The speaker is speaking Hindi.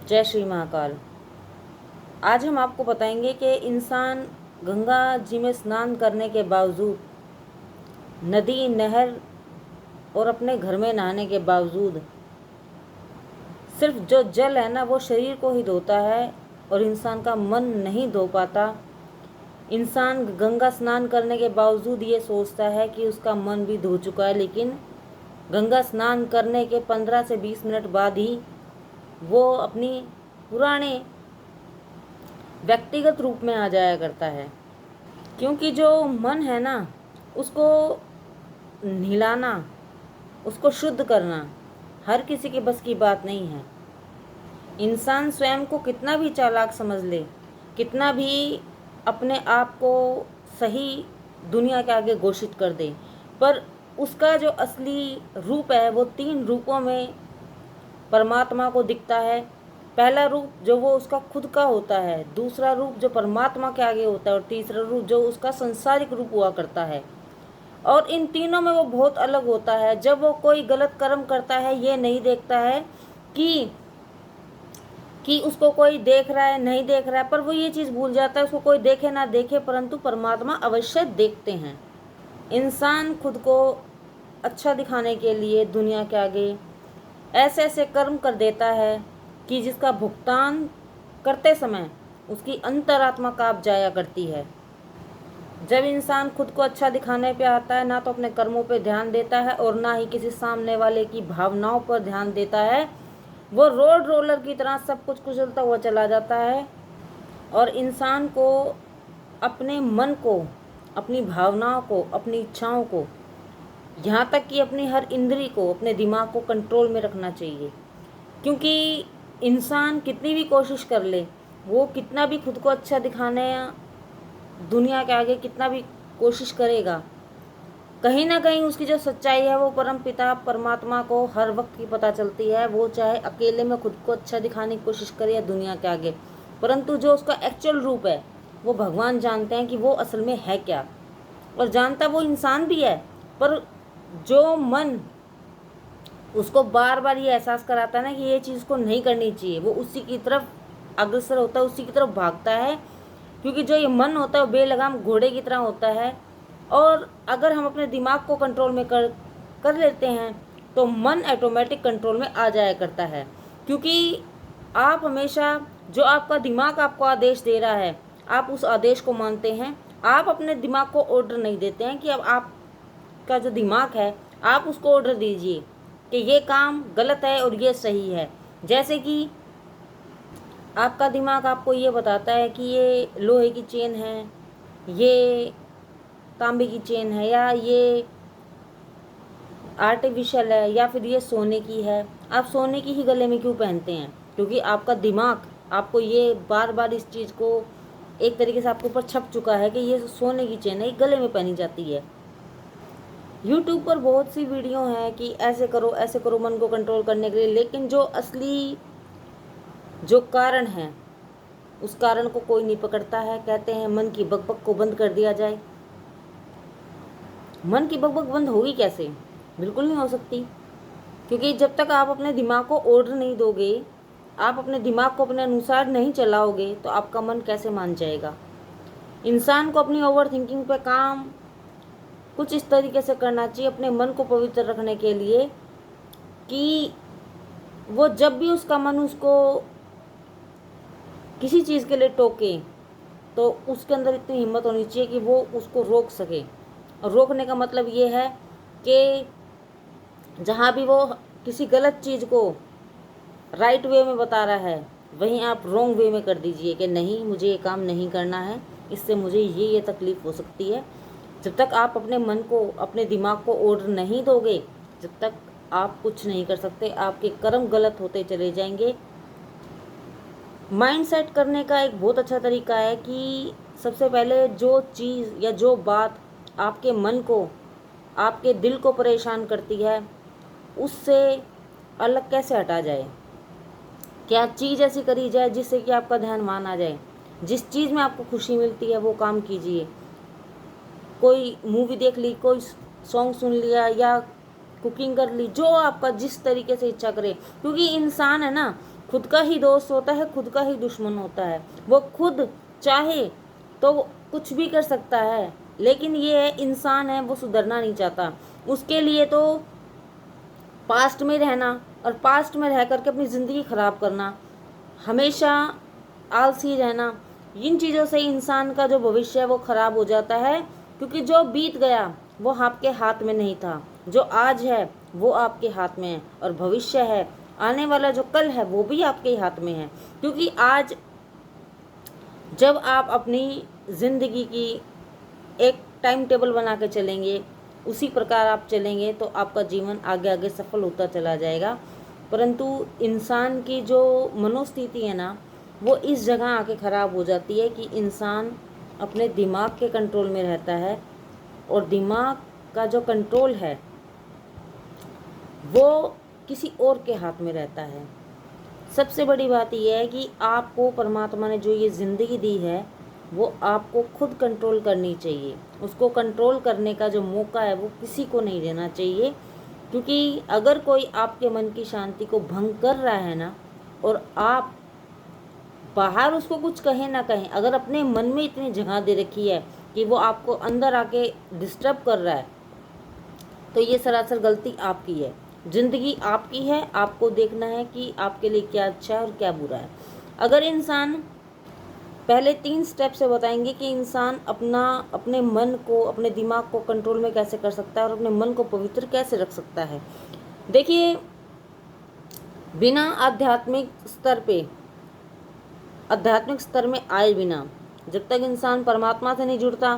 जय श्री महाकाल। आज हम आपको बताएंगे कि इंसान गंगा जी में स्नान करने के बावजूद, नदी नहर और अपने घर में नहाने के बावजूद सिर्फ जो जल है ना वो शरीर को ही धोता है और इंसान का मन नहीं धो पाता। इंसान गंगा स्नान करने के बावजूद ये सोचता है कि उसका मन भी धो चुका है, लेकिन गंगा स्नान करने के 15 से 20 मिनट बाद ही वो अपनी पुराने व्यक्तिगत रूप में आ जाया करता है। क्योंकि जो मन है ना, उसको नहलाना, उसको शुद्ध करना हर किसी के बस की बात नहीं है। इंसान स्वयं को कितना भी चालाक समझ ले, कितना भी अपने आप को सही दुनिया के आगे घोषित कर दे, पर उसका जो असली रूप है वो 3 रूपों में परमात्मा को दिखता है। पहला रूप जो वो उसका खुद का होता है, दूसरा रूप जो परमात्मा के आगे होता है और तीसरा रूप जो उसका संसारिक रूप हुआ करता है। और इन तीनों में वो बहुत अलग होता है। जब वो कोई गलत कर्म करता है, ये नहीं देखता है कि उसको कोई देख रहा है नहीं देख रहा है, पर वो ये चीज़ भूल जाता है उसको कोई देखे ना देखे, परंतु परमात्मा अवश्य देखते हैं। इंसान खुद को अच्छा दिखाने के लिए दुनिया के आगे ऐसे ऐसे कर्म कर देता है कि जिसका भुगतान करते समय उसकी अंतरात्मा कांप जाया करती है। जब इंसान खुद को अच्छा दिखाने पे आता है, ना तो अपने कर्मों पे ध्यान देता है और ना ही किसी सामने वाले की भावनाओं पर ध्यान देता है। वो रोड रोलर की तरह सब कुछ कुचलता हुआ चला जाता है और इंसान को अपने मन को, अपनी भावनाओं को, अपनी इच्छाओं को, यहाँ तक कि अपनी हर इंद्री को, अपने दिमाग को कंट्रोल में रखना चाहिए। क्योंकि इंसान कितनी भी कोशिश कर ले, वो कितना भी खुद को अच्छा दिखाने दुनिया के आगे कितना भी कोशिश करेगा, कहीं ना कहीं उसकी जो सच्चाई है वो परम पिता परमात्मा को हर वक्त की पता चलती है। वो चाहे अकेले में खुद को अच्छा दिखाने की कोशिश करे या दुनिया के आगे, परंतु जो उसका एक्चुअल रूप है वो भगवान जानते हैं कि वो असल में है क्या। और जानता वो इंसान भी है, पर जो मन उसको बार बार ये एहसास कराता है ना कि ये चीज़ को नहीं करनी चाहिए, वो उसी की तरफ अग्रसर होता है, उसी की तरफ भागता है। क्योंकि जो ये मन होता है वो बेलगाम घोड़े की तरह होता है। और अगर हम अपने दिमाग को कंट्रोल में कर लेते हैं तो मन ऑटोमेटिक कंट्रोल में आ जाया करता है। क्योंकि आप हमेशा, जो आपका दिमाग आपको आदेश दे रहा है, आप उस आदेश को मानते हैं। आप अपने दिमाग को ऑर्डर नहीं देते हैं कि अब आपका जो दिमाग है आप उसको ऑर्डर दीजिए कि ये काम गलत है और ये सही है। जैसे कि आपका दिमाग आपको ये बताता है कि ये लोहे की चेन है, ये तांबे की चेन है, या ये आर्टिफिशियल है, या फिर ये सोने की है। आप सोने की ही गले में क्यों पहनते हैं? क्योंकि आपका दिमाग आपको ये बार बार इस चीज़ को एक तरीके से आपके ऊपर छप चुका है कि ये सोने की चेन है, ये गले में पहनी जाती है। यूट्यूब पर बहुत सी वीडियो हैं कि ऐसे करो मन को कंट्रोल करने के लिए, लेकिन जो असली जो कारण है उस कारण को कोई नहीं पकड़ता है। कहते हैं मन की बकबक को बंद कर दिया जाए। मन की बकबक बंद होगी कैसे? बिल्कुल नहीं हो सकती। क्योंकि जब तक आप अपने दिमाग को ऑर्डर नहीं दोगे, आप अपने दिमाग को अपने अनुसार नहीं चलाओगे, तो आपका मन कैसे मान जाएगा? इंसान को अपनी ओवर थिंकिंग पे काम कुछ इस तरीके से करना चाहिए अपने मन को पवित्र रखने के लिए कि वो जब भी उसका मन उसको किसी चीज़ के लिए टोके तो उसके अंदर इतनी हिम्मत होनी चाहिए कि वो उसको रोक सके। और रोकने का मतलब ये है कि जहाँ भी वो किसी गलत चीज़ को राइट वे में बता रहा है, वहीं आप रॉन्ग वे में कर दीजिए कि नहीं, मुझे ये काम नहीं करना है, इससे मुझे ये तकलीफ़ हो सकती है। जब तक आप अपने मन को, अपने दिमाग को ऑर्डर नहीं दोगे, जब तक आप कुछ नहीं कर सकते। आपके कर्म गलत होते चले जाएंगे। माइंड सेट करने का एक बहुत अच्छा तरीका है कि सबसे पहले जो चीज़ या जो बात आपके मन को, आपके दिल को परेशान करती है, उससे अलग कैसे हटा जाए। क्या चीज़ ऐसी करी जाए जिससे कि आपका ध्यान मान आ जाए। जिस चीज़ में आपको खुशी मिलती है वो काम कीजिए। कोई मूवी देख ली, कोई सॉन्ग सुन लिया, या कुकिंग कर ली, जो आपका जिस तरीके से इच्छा करे। क्योंकि इंसान है ना, खुद का ही दोस्त होता है, खुद का ही दुश्मन होता है। वो खुद चाहे तो कुछ भी कर सकता है, लेकिन ये है इंसान है, वो सुधरना नहीं चाहता। उसके लिए तो पास्ट में रहना और पास्ट में रह करके अपनी ज़िंदगी ख़राब करना, हमेशा आलसी रहना, इन चीज़ों से इंसान का जो भविष्य है वो ख़राब हो जाता है। क्योंकि जो बीत गया वो आपके हाथ में नहीं था, जो आज है वो आपके हाथ में है, और भविष्य है, आने वाला जो कल है वो भी आपके हाथ में है। क्योंकि आज जब आप अपनी ज़िंदगी की एक टाइम टेबल बना के चलेंगे, उसी प्रकार आप चलेंगे, तो आपका जीवन आगे आगे सफल होता चला जाएगा। परंतु इंसान की जो मनोस्थिति है ना, वो इस जगह आके ख़राब हो जाती है कि इंसान अपने दिमाग के कंट्रोल में रहता है, और दिमाग का जो कंट्रोल है वो किसी और के हाथ में रहता है। सबसे बड़ी बात यह है कि आपको परमात्मा ने जो ये ज़िंदगी दी है वो आपको खुद कंट्रोल करनी चाहिए। उसको कंट्रोल करने का जो मौका है वो किसी को नहीं देना चाहिए। क्योंकि अगर कोई आपके मन की शांति को भंग कर रहा है ना, और आप बाहर उसको कुछ कहें ना कहें, अगर अपने मन में इतनी जगह दे रखी है कि वो आपको अंदर आके डिस्टर्ब कर रहा है, तो ये सरासर गलती आपकी है। ज़िंदगी आपकी है, आपको देखना है कि आपके लिए क्या अच्छा है और क्या बुरा है। अगर इंसान पहले 3 स्टेप से बताएंगे कि इंसान अपने मन को, अपने दिमाग को कंट्रोल में कैसे कर सकता है और अपने मन को पवित्र कैसे रख सकता है। देखिए, बिना आध्यात्मिक स्तर में आए बिना, जब तक इंसान परमात्मा से नहीं जुड़ता,